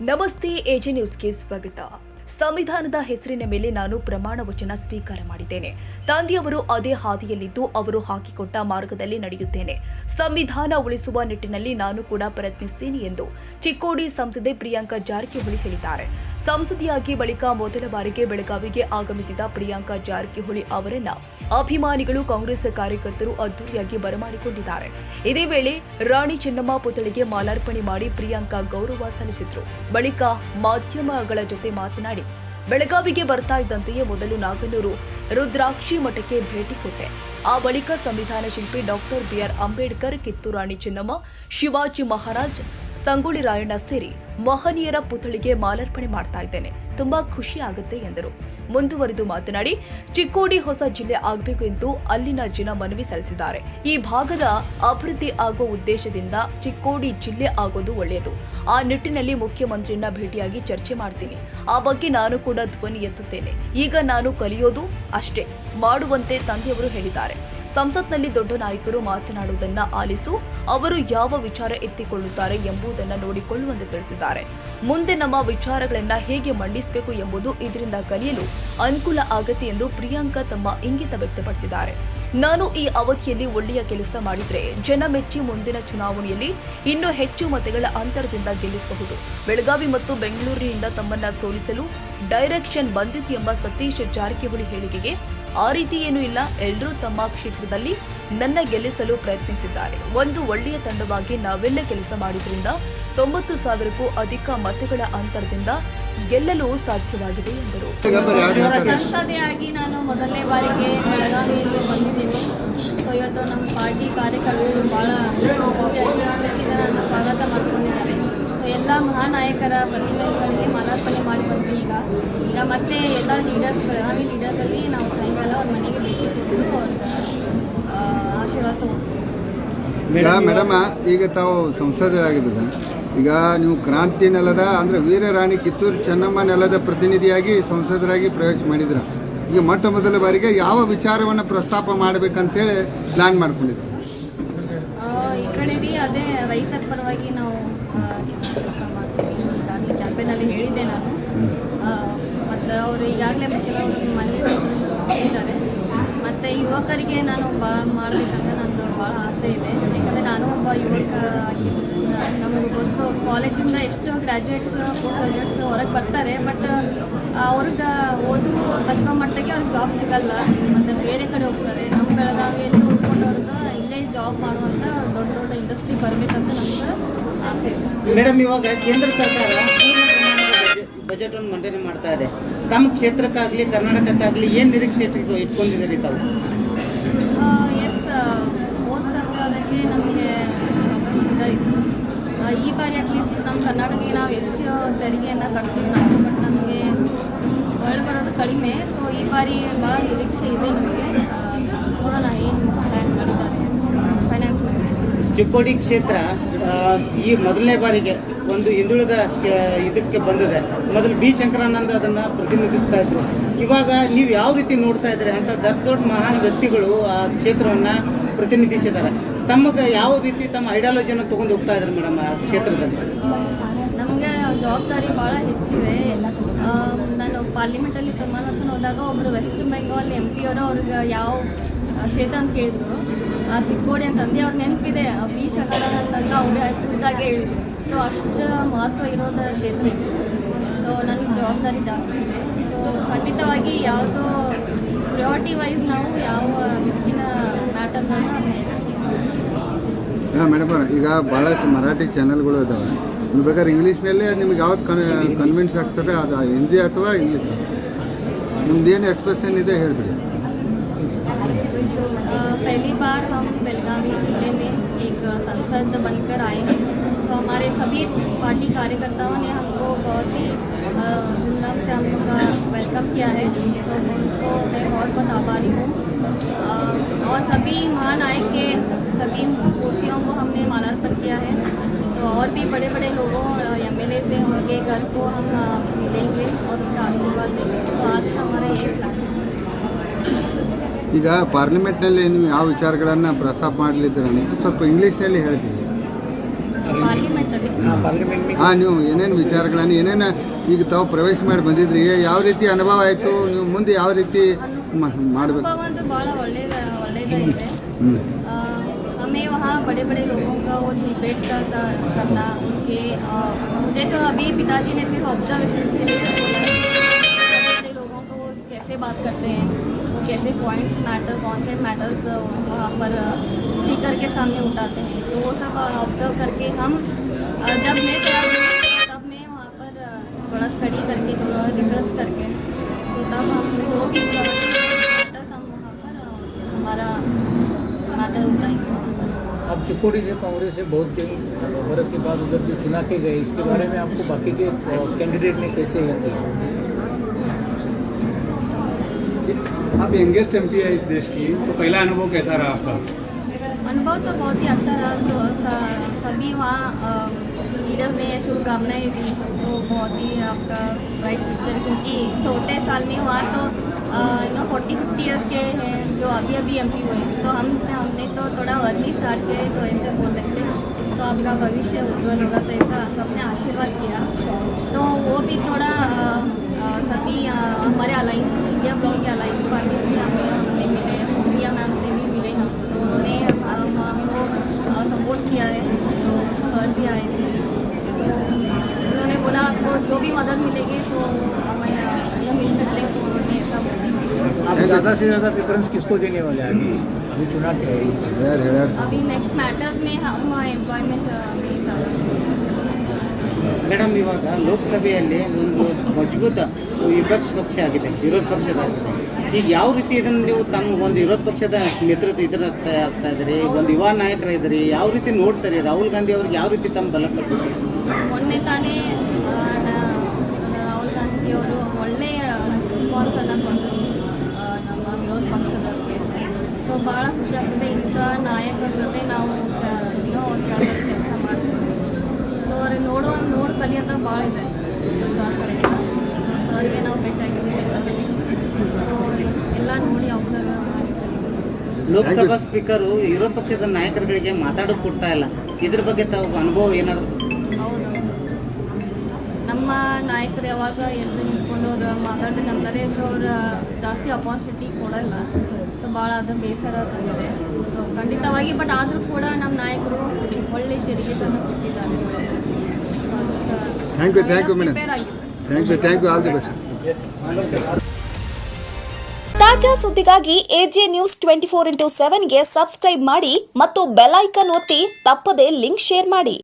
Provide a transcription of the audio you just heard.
ನಮಸ್ತೆ ಎಜೆ ನ್ಯೂಸ್ಗೆ ಸ್ವಾಗತ. ಸಂವಿಧಾನದ ಹೆಸರಿನ ಮೇಲೆ ನಾನು ಪ್ರಮಾಣ ವಚನ ಸ್ವೀಕಾರ ಮಾಡಿದ್ದೇನೆ. ತಂದೆಯವರು ಅದೇ ಹಾದಿಯಲ್ಲಿದ್ದು ಅವರು ಹಾಕಿಕೊಟ್ಟ ಮಾರ್ಗದಲ್ಲಿ ನಡೆಯುತ್ತೇನೆ. ಸಂವಿಧಾನ ಉಳಿಸುವ ನಿಟ್ಟಿನಲ್ಲಿ ನಾನು ಕೂಡ ಪ್ರಯತ್ನಿಸುತ್ತೇನೆ ಎಂದು ಚಿಕ್ಕೋಡಿ ಸಂಸದೆ ಪ್ರಿಯಾಂಕಾ ಜಾರಕಿಹೊಳಿ ಹೇಳಿದ್ದಾರೆ. ಸಂಸದೆಯಾಗಿ ಬಳಿಕ ಮೊದಲ ಬಾರಿಗೆ ಬೆಳಗಾವಿಗೆ ಆಗಮಿಸಿದ ಪ್ರಿಯಾಂಕಾ ಜಾರಕಿಹೊಳಿ ಅವರನ್ನ ಅಭಿಮಾನಿಗಳು, ಕಾಂಗ್ರೆಸ್ ಕಾರ್ಯಕರ್ತರು ಅದ್ದೂರಿಯಾಗಿ ಬರಮಾಡಿಕೊಂಡಿದ್ದಾರೆ. ಇದೇ ವೇಳೆ ರಾಣಿ ಚೆನ್ನಮ್ಮ ಪುತ್ಥಳಿಗೆ ಮಾಲಾರ್ಪಣೆ ಮಾಡಿ ಪ್ರಿಯಾಂಕಾ ಗೌರವ ಸಲ್ಲಿಸಿದ್ರು. ಬಳಿಕ ಮಾಧ್ಯಮಗಳ ಜೊತೆ ಮಾತನಾಡಿ, ಬೆಳಗಾವಿಗೆ ಬರ್ತಾ ಇದ್ದಂತೆಯೇ ಮೊದಲು ನಾಗನೂರು ರುದ್ರಾಕ್ಷಿ ಮಠಕ್ಕೆ ಭೇಟಿ ಕೊಟ್ಟೆ. ಆ ಬಳಿಕ ಸಂವಿಧಾನ ಶಿಲ್ಪಿ ಡಾಕ್ಟರ್ ಬಿ.ಆರ್. ಅಂಬೇಡ್ಕರ್, ಕಿತ್ತೂರು ರಾಣಿ ಚೆನ್ನಮ್ಮ, ಶಿವಾಜಿ ಮಹಾರಾಜ್, ಸಂಗೊಳ್ಳಿ ರಾಯಣ್ಣ ಸೇರಿ ಮಹನೀಯರ ಪುತ್ಥಳಿಗೆ ಮಾಲಾರ್ಪಣೆ ಮಾಡ್ತಾ ಇದ್ದೇನೆ. ತುಂಬಾ ಖುಷಿ ಆಗುತ್ತೆ ಎಂದರು. ಮುಂದುವರೆದು ಮಾತನಾಡಿ, ಚಿಕ್ಕೋಡಿ ಹೊಸ ಜಿಲ್ಲೆ ಆಗಬೇಕು ಎಂದು ಅಲ್ಲಿನ ಜನ ಮನವಿ ಸಲ್ಲಿಸಿದ್ದಾರೆ. ಈ ಭಾಗದ ಅಭಿವೃದ್ಧಿ ಆಗೋ ಉದ್ದೇಶದಿಂದ ಚಿಕ್ಕೋಡಿ ಜಿಲ್ಲೆ ಆಗೋದು ಒಳ್ಳೆಯದು. ಆ ನಿಟ್ಟಿನಲ್ಲಿ ಮುಖ್ಯಮಂತ್ರಿಯನ್ನ ಭೇಟಿಯಾಗಿ ಚರ್ಚೆ ಮಾಡ್ತೀನಿ. ಆ ಬಗ್ಗೆ ನಾನು ಕೂಡ ಧ್ವನಿ ಎತ್ತುತ್ತೇನೆ. ಈಗ ನಾನು ಕಲಿಯೋದು ಅಷ್ಟೇ ಮಾಡುವಂತೆ ತಂದೆಯವರು ಹೇಳಿದ್ದಾರೆ. ಸಂಸತ್ನಲ್ಲಿ ದೊಡ್ಡ ನಾಯಕರು ಮಾತನಾಡುವುದನ್ನ ಆಲಿಸು, ಅವರು ಯಾವ ವಿಚಾರ ಎತ್ತಿಕೊಳ್ಳುತ್ತಾರೆ ಎಂಬುದನ್ನು ನೋಡಿಕೊಳ್ಳುವಂತೆ ತಿಳಿಸಿದ್ದಾರೆ. ಮುಂದೆ ನಮ್ಮ ವಿಚಾರಗಳನ್ನ ಹೇಗೆ ಮಂಡಿಸಬೇಕು ಎಂಬುದು ಇದರಿಂದ ಕಲಿಯಲು ಅನುಕೂಲ ಆಗತ್ತೆ ಎಂದು ಪ್ರಿಯಾಂಕಾ ತಮ್ಮ ಇಂಗಿತ ವ್ಯಕ್ತಪಡಿಸಿದ್ದಾರೆ. ನಾನು ಈ ಅವಧಿಯಲ್ಲಿ ಒಳ್ಳೆಯ ಕೆಲಸ ಮಾಡಿದ್ರೆ ಜನ ಮೆಚ್ಚಿ ಮುಂದಿನ ಚುನಾವಣೆಯಲ್ಲಿ ಇನ್ನೂ ಹೆಚ್ಚು ಮತಗಳ ಅಂತರದಿಂದ ಗೆಲ್ಲಿಸಬಹುದು. ಬೆಳಗಾವಿ ಮತ್ತು ಬೆಂಗಳೂರಿನಿಂದ ತಮ್ಮನ್ನ ಸೋಲಿಸಲು ಡೈರೆಕ್ಷನ್ ಬಂದಿತ್ತು ಎಂಬ ಸತೀಶ್ ಜಾರಕಿಹೊಳಿ ಹೇಳಿಕೆಗೆ ಆ ರೀತಿ ಏನೂ ಇಲ್ಲ. ಎಲ್ಲರೂ ತಮ್ಮ ಕ್ಷೇತ್ರದಲ್ಲಿ ನನ್ನ ಗೆಲ್ಲಿಸಲು ಪ್ರಯತ್ನಿಸಿದ್ದಾರೆ. ಒಂದು ಒಳ್ಳೆಯ ತಂಡವಾಗಿ ನಾವೆಲ್ಲ ಕೆಲಸ ಮಾಡಿದ್ರಿಂದ 90,000ಕ್ಕೂ ಅಧಿಕ ಮತಗಳ ಅಂತರದಿಂದ ಗೆಲ್ಲಲು ಸಾಧ್ಯವಾಗಿದೆ ಎಂದರು. ಸಂಸದೆಯಾಗಿ ನಾನು ಮೊದಲನೇ ಬಾರಿಗೆ ಬೆಳಗಾವಿಯಲ್ಲಿ ಬಂದಿದ್ದೀನಿ. ಸೊ ಇವತ್ತು ನಮ್ಮ ಪಾರ್ಟಿ ಕಾರ್ಯಕರ್ತರು ಭಾಳ ಸ್ವಾಗತ ಮಾಡ್ಕೊಂಡಿದ್ದಾರೆ. ಎಲ್ಲ ಮಹಾನಾಯಕರ ಪ್ರತಿಮೆಗಳಿಗೆ ಮಾಲಾರ್ಪಣೆ ಮಾಡಿ ಬಂದ್ವಿ. ಈಗ ಮತ್ತೆ ಎಲ್ಲ ಲೀಡರ್ಸ್, ಬೆಳಗಾವಿ ಲೀಡರ್ಸಲ್ಲಿ ನಾವು ಸಾಯಂಕಾಲ ಅವ್ರ ಮನೆಗೆ ಭೇಟಿ ಕೊಟ್ಟು ಅವ್ರಿಗೆ ಆಶೀರ್ವಾದ ತಗೋತೀವಿ. ಮೇಡಮ್, ಈಗ ತಾವು ಸಂಸದರಾಗಿರೋದು, ಈಗ ನೀವು ಕ್ರಾಂತಿ ನೆಲದ ಅಂದರೆ ವೀರರಾಣಿ ಕಿತ್ತೂರು ಚೆನ್ನಮ್ಮ ನೆಲದ ಪ್ರತಿನಿಧಿಯಾಗಿ ಸಂಸದರಾಗಿ ಪ್ರವೇಶ ಮಾಡಿದ್ರ. ಈಗ ಮೊಟ್ಟ ಮೊದಲ ಬಾರಿಗೆ ಯಾವ ವಿಚಾರವನ್ನು ಪ್ರಸ್ತಾಪ ಮಾಡಬೇಕಂತೇಳಿ ಪ್ಲಾನ್ ಮಾಡ್ಕೊಂಡಿದ್ರು? ಈ ಕಡೆ ಅದೇ ರೈತರ ಪರವಾಗಿ ನಾವು ಕೆಲಸ ಮಾಡ್ತೀವಿ. ಈಗಾಗಲೇ ಕ್ಯಾಂಪೇನಲ್ಲಿ ಹೇಳಿದ್ದೆ ನಾನು. ಮತ್ತು ಅವರು ಈಗಾಗಲೇ ಕೆಲವರು ಮನವಿ ಮಾಡಿದ್ದಾರೆ. ಮತ್ತು ಯುವಕರಿಗೆ ನಾನು ಮಾಡಬೇಕಂತ ನಂದು ಭಾಳ ಆಸೆ ಇದೆ. ಯಾಕಂದರೆ ನಾನು ಒಬ್ಬ ಯುವಕ ಆಗಿರೋದ್ರಿಂದ ನಮಗೆ ಗೊತ್ತು, ಕಾಲೇಜಿಂದ ಎಷ್ಟು ಗ್ರ್ಯಾಜುಯೇಟ್ಸ್, ಪೋಸ್ಟ್ ಗ್ರ್ಯಾಜುಯೇಟ್ಸ್ ಹೊರಗೆ ಬರ್ತಾರೆ. ಬಟ್ ಅವ್ರಿಗೆ ಓದು ತಕ್ಕ ಮಟ್ಟಿಗೆ ಅವ್ರಿಗೆ ಜಾಬ್ ಸಿಗಲ್ಲ, ಮತ್ತು ಬೇರೆ ಕಡೆ ಹೋಗ್ತಾರೆ. ನಮ್ಮ ಬೆಳಗಾವಿಯಲ್ಲಿ ಉಳ್ಕೊಂಡವ್ರಿಗೆ ಇಲ್ಲೇ ಜಾಬ್ ಮಾಡುವಂಥ ದೊಡ್ಡ ದೊಡ್ಡ ಇಂಡಸ್ಟ್ರಿ ಬರಬೇಕಂತ ನಮ್ಗೆ ಆಸೆ ಇದೆ. ಮೇಡಮ್, ಇವಾಗ ಕೇಂದ್ರ ಸರ್ಕಾರ ಬಜೆಟ್ ಅನ್ನು ಮಂಡನೆ ಮಾಡ್ತಾ ಇದೆ. ತಮ್ಮ ಕ್ಷೇತ್ರಕ್ಕಾಗಲಿ ಕರ್ನಾಟಕಕ್ಕಾಗಲಿ ಏನು ನಿರೀಕ್ಷೆ ಇಟ್ಕೊಂಡಿದ್ದೀರಿ ತಾವು? ಎಸ್, ಹೋದ ಸರ್ಕಾರದಲ್ಲಿ ನಮಗೆ ಸಂಬಂಧ ಇತ್ತು. ಈ ಬಾರಿ ಅಟ್ಲೀಸ್ಟ್ ನಮ್ಮ ಕರ್ನಾಟಕಕ್ಕೆ ನಾವು ಹೆಚ್ಚು ತೆರಿಗೆಯನ್ನು ಕಟ್ತೀವಿ ನಾವು, ಬಟ್ ನಮಗೆ ಹೊರಗೆ ಬರೋದು ಕಡಿಮೆ. ಸೊ ಈ ಬಾರಿ ಭಾಳ ನಿರೀಕ್ಷೆ ಇದೆ ನಮಗೆ. ನೋಡೋಣ ಏನು ಪ್ಲ್ಯಾನ್ ಮಾಡಿದ್ದಾರೆ ಫೈನಾನ್ಸ್ ಮಿನಿಸ್ಟರ್. ಚಿಕ್ಕೋಡಿ ಕ್ಷೇತ್ರ ಈ ಮೊದಲನೇ ಬಾರಿಗೆ ಒಂದು ಹಿಂದುಳಿದ ಇದಕ್ಕೆ ಬಂದಿದೆ. ಮೊದಲು ಬಿ ಶಂಕರಾನಂದ ಅದನ್ನು ಪ್ರತಿನಿಧಿಸ್ತಾ ಇದ್ರು. ಇವಾಗ ನೀವು ಯಾವ ರೀತಿ ನೋಡ್ತಾ ಇದ್ದೀರಿ? ಅಂತ ದೊಡ್ಡ ಮಹಾನ್ ವ್ಯಕ್ತಿಗಳು ಆ ಕ್ಷೇತ್ರವನ್ನು ಪ್ರತಿನಿಧಿಸಿದ್ದಾರೆ. ತಮಗೆ ಯಾವ ರೀತಿ ತಮ್ಮ ಐಡಿಯಾಲಜಿಯನ್ನು ತೊಗೊಂಡು ಹೋಗ್ತಾ ಇದ್ದಾರೆ ಮೇಡಮ್ ಆ ಕ್ಷೇತ್ರದಲ್ಲಿ? ನಮಗೆ ಜವಾಬ್ದಾರಿ ಭಾಳ ಹೆಚ್ಚಿದೆ. ನಾನು ಪಾರ್ಲಿಮೆಂಟಲ್ಲಿ ಪ್ರಮಾಣ ವಚನ ಹೋದಾಗ ಒಬ್ಬರು ವೆಸ್ಟ್ ಬೆಂಗಾಲ್ MP ಅವರು ಅವ್ರಿಗೆ ಯಾವ ಕ್ಷೇತ್ರ ಅಂತ ಕೇಳಿದ್ರು. ಆ ಚಿಕ್ಕೋಡಿ ಅಂತಂದು ಅವ್ರ ನೆನಪಿದೆ. ಬಿ ಶಂಕರಾನಂದ ಅಂತ ಅವರೇ ಖುದ್ದಾಗೆ ಹೇಳಿದ್ರು. ಸೊ ಅಷ್ಟು ಮಹತ್ವ ಇರೋದ ಕ್ಷೇತ್ರ ಇದೆ. ಸೊ ನನಗೆ ಜವಾಬ್ದಾರಿ ಜಾಸ್ತಿ ಇದೆ. ಸೊ ಖಂಡಿತವಾಗಿ ಯಾವುದೋ ಪ್ರಿಯಾರಿಟಿ ವೈಸ್ ನಾವು ಯಾವ ಹೆಚ್ಚಿನ ಮ್ಯಾಟರ್ನ ಮೇಡಮ್, ಈಗ ಭಾಳಷ್ಟು ಮರಾಠಿ ಚಾನೆಲ್ಗಳು ಇದಾವೆ. ನೀವು ಬೇಕಾದ್ರೆ ಇಂಗ್ಲೀಷ್ನಲ್ಲೇ ನಿಮ್ಗೆ ಯಾವ್ದು ಕನ್ವಿನ್ಸ್ ಆಗ್ತದೆ, ಅದು ಹಿಂದಿ ಅಥವಾ ಇಂಗ್ಲೀಷ್, ನಿಮ್ದೇನು ಎಕ್ಸ್ಪ್ರೆಷನ್ ಇದೆ ಹೇಳ್ಬಿಡಿ. पहली बार हम बेलगावी जिले में एक संसद बनकर आए हैं. तो हमारे सभी पार्टी कार्यकर्ताओं ने हमको बहुत ही धूमधाम से हम लोग का वेलकम किया है. तो उनको मैं बहुत बहुत आभारी हूँ. और सभी महानायक के सभी मूर्तियों को हमने मालार्पण किया है. तो और भी बड़े बड़े लोगों MLA से उनके घर को हम मिलेंगे और उनका आशीर्वाद देंगे. तो आज का हमारा ये प्लान है. ಈಗ ಪಾರ್ಲಿಮೆಂಟ್ನಲ್ಲಿ ನೀವು ಯಾವ ವಿಚಾರಗಳನ್ನು ಪ್ರಸ್ತಾಪ ಮಾಡಲಿದ್ದೀರ ಸ್ವಲ್ಪ ಇಂಗ್ಲೀಷ್ನಲ್ಲಿ ಹೇಳ್ತೀವಿ. ಪಾರ್ಲಿಮೆಂಟಲ್ಲಿ पार्लियामेंट में ಹಾಂ, ನೀವು ಏನೇನು ವಿಚಾರಗಳನ್ನು ಏನೇನು ಈಗ ತಾವು ಪ್ರವೇಶ ಮಾಡಿ ಬಂದಿದ್ರಿ, ಯಾವ ರೀತಿ ಅನುಭವ ಆಯಿತು, ನೀವು ಮುಂದೆ ಯಾವ ರೀತಿ ಮಾಡಬೇಕು? अनुभव तो बड़ा ಒಳ್ಳೆಯದಾಗಿದೆ. हमें वहाँ बड़े बड़े लोगों का वो डिबेट करना उनके मुझे तो अभी पिताजी ने सिर्फ ऑब्जर्वेशन के लिए बोला है बड़े बड़े लोगों को वो कैसे बात करते हैं, वो कैसे पॉइंट्स मैटर, कौन से मैटर्स वहाँ पर स्पीकर के सामने उठाते हैं, तो वो सब ऑब्जर्व करके हम जब मैं तैयार हुई तब मैं वहाँ पर थोड़ा स्टडी करके थोड़ा रिसर्च करके तो तब हम वो भी मैटर हम वहाँ पर हमारा मैटर उठाएंगे। अब चिकोड़ी से कांग्रेस से बहुत बरस के बाद उधर जो चुना के गए, इसके बारे में आपको बाकी के कैंडिडेट ने कैसे यह किया? आप यंगेस्ट एमपी है इस देश की, तो पहला अनुभव कैसा रहा आपका? अनुभव तो बहुत ही अच्छा रहा। तो सभी वहाँ लीडर्स ने शुभकामनाएं दी, तो बहुत ही आपका ब्राइट फ्यूचर, क्योंकि छोटे साल में वहाँ तो 40-50 ईयर्स के हैं जो अभी अभी एमपी हुए, तो हमने तो थोड़ा अर्ली स्टार्ट किया है, तो ऐसे बोल सकते हैं तो आपका भविष्य उज्जवल होगा, तो ऐसा सबने आशीर्वाद किया। तो वो भी थोड़ा सभी हमारे अलाइंस इंडिया ब्लॉक के अलाइंस पार्टी भी हमें मिले, सोनिया मैम से भी मिले हम, तो उन्होंने हमको सपोर्ट किया है। तो सर जी आए थे, तो उन्होंने बोला आपको जो भी मदद मिलेगी तो हमें मिल सकते हो, तो उन्होंने ऐसा बोला। आप ज़्यादा से ज़्यादा प्रेफरेंस किसको देने वाले हैं अभी चुनाव के? अभी नेक्स्ट मैटर्स में हम एम्प्लॉयमेंट ಮೇಡಮ್, ಇವಾಗ ಲೋಕಸಭೆಯಲ್ಲಿ ಒಂದು ಮಜಬೂತ ವಿಪಕ್ಷ ಪಕ್ಷ ಆಗಿದೆ, ವಿರೋಧ ಪಕ್ಷದಾಗಿದೆ. ಈಗ ಯಾವ ರೀತಿ ಇದನ್ನು ನೀವು ತಮ್ಮ ಒಂದು ವಿರೋಧ ಪಕ್ಷದ ನೇತೃತ್ವ ಆಗ್ತಾ ಇದ್ದೀರಿ, ಒಂದು ಯುವ ನಾಯಕರಿದ್ದೀರಿ, ಯಾವ ರೀತಿ ನೋಡ್ತಾರೆ ರಾಹುಲ್ ಗಾಂಧಿ ಅವ್ರಿಗೆ ಯಾವ ರೀತಿ ತಮ್ಮ ಬಲ ಕೊಡ್ತಾರೆ? ಮೊನ್ನೆ ತಾನೇ ರಾಹುಲ್ ಗಾಂಧಿ ಅವರು ಒಳ್ಳೆಯ ರೆಸ್ಪಾನ್ಸನ್ನು ಕೊಟ್ಟರು ನಮ್ಮ ವಿರೋಧ ಪಕ್ಷದವ್ರಿಗೆ. ಸೊ ಭಾಳ ಖುಷಿ ಆಗ್ತದೆ, ಇಂಥ ನಾಯಕರ ಜೊತೆ ನಾವು ಕೆಲಸ ಮಾಡ್ತೀವಿ. ಸೊ ಅವ್ರಿಗೆ ನೋಡಿ ಕಲಿಯೋದು ಭಾಳ ಇದೆ ಕಡೆಯಿಂದ. ಅವರಿಗೆ ನಾವು ಭೇಟಿಯಾಗಿದ್ದೀವಿ ಬೆಂಗಳೂರಲ್ಲಿ, ಸೊ ಎಲ್ಲ ನೋಡಿ ಅಬ್ಸರ್ವ್ ಮಾಡಿ. ಲೋಕಸಭಾ ಸ್ಪೀಕರು ವಿರೋಧ ಪಕ್ಷದ ನಾಯಕರುಗಳಿಗೆ ಮಾತಾಡೋಕೆ ಕೊಡ್ತಾ ಇಲ್ಲ, ಇದ್ರ ಬಗ್ಗೆ ತಾವು ಅನುಭವ ಏನಾದರೂ? ಹೌದೌದು, ನಮ್ಮ ನಾಯಕರು ಯಾವಾಗ ಎದ್ದು ನಿಂತ್ಕೊಂಡು ಅವ್ರು ಮಾತಾಡ್ಬೇಕಂತಾರೆ, ಸೊ ಅವ್ರು ಜಾಸ್ತಿ ಅಪಾರ್ಚುನಿಟಿ ಕೊಡಲ್ಲ. ಸೊ ಭಾಳ ಅದು ಬೇಸರ ತಂದಿದೆ. ಸೊ ಖಂಡಿತವಾಗಿ, ಬಟ್ ಆದರೂ ಕೂಡ ನಮ್ಮ ನಾಯಕರು ಒಳ್ಳೆ ತಿರುಗೇಟನ್ನು ಕೊಟ್ಟಿದ್ದಾರೆ. Thank you madam, thank you, all the best. ತಾಜಾ ಸುದ್ದಿಗಾಗಿ ಎಜೆ ನ್ಯೂಸ್ 24x7ಗೆ ಸಬ್ಸ್ಕ್ರೈಬ್ ಮಾಡಿ ಮತ್ತು ಬೆಲ್ ಐಕಾನ್ ಒತ್ತಿ ತಪ್ಪದೇ ಲಿಂಕ್ ಶೇರ್ ಮಾಡಿ.